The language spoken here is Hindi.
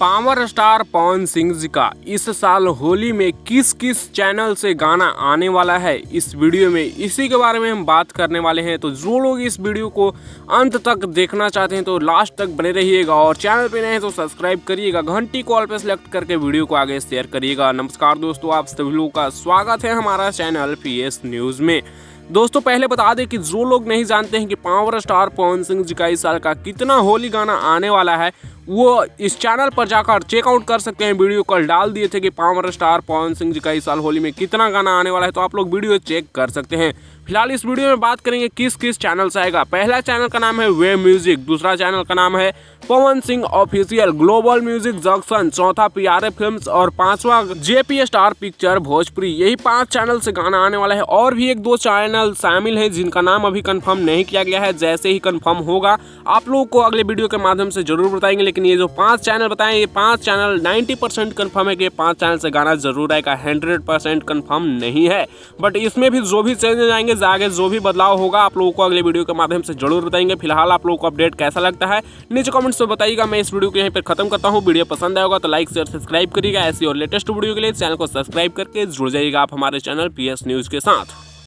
पावर स्टार पवन सिंह जी का इस साल होली में किस किस चैनल से गाना आने वाला है, इस वीडियो में इसी के बारे में हम बात करने वाले हैं। तो जो लोग इस वीडियो को अंत तक देखना चाहते हैं तो लास्ट तक बने रहिएगा और चैनल पे नए हैं तो सब्सक्राइब करिएगा, घंटी कॉल पे सेलेक्ट करके वीडियो को आगे शेयर करिएगा। नमस्कार दोस्तों, आप सभी लोगों का स्वागत है हमारा चैनल PS न्यूज़ में। दोस्तों पहले बता दें कि जो लोग नहीं जानते हैं कि पावर स्टार पवन सिंह जी का इस साल का कितना होली गाना आने वाला है, वो इस चैनल पर जाकर चेकआउट कर सकते हैं। वीडियो कल डाल दिए थे कि पावर स्टार पवन सिंह जी का इस साल होली में कितना गाना आने वाला है, तो आप लोग वीडियो चेक कर सकते हैं। फिलहाल इस वीडियो में बात करेंगे किस किस चैनल से आएगा। पहला चैनल का नाम है वे म्यूजिक, दूसरा चैनल का नाम है Pawan Singh official, global music junction, चौथा PRA फिल्म्स और पांचवा JP स्टार पिक्चर भोजपुरी। यही 5 चैनल से गाना आने वाला है और भी 1-2 चैनल शामिल है जिनका नाम अभी कंफर्म नहीं किया गया है। जैसे ही कंफर्म होगा आप लोगों को अगले वीडियो के माध्यम से जरूर बताएंगे। लेकिन ये जो 5 चैनल बताएं, ये 5 चैनल 90% कंफर्म है कि 5 चैनल से गाना जरूर आएगा, 100% कंफर्म नहीं है। बट इसमें भी जो भी चेंजेस आएंगे, आगे जो भी बदलाव होगा आप लोगों को अगले वीडियो के माध्यम से जरूर बताएंगे। फिलहाल आप लोगों को अपडेट कैसा लगता है नीचे कमेंट्स में बताइएगा। मैं इस वीडियो को यहीं पर खत्म करता हूँ। वीडियो पसंद आएगा तो लाइक शेयर सब्सक्राइब करिएगा। ऐसी और लेटेस्ट वीडियो के लिए चैनल को सब्सक्राइब करके जुड़ जाइएगा आप हमारे चैनल PS न्यूज़ के साथ।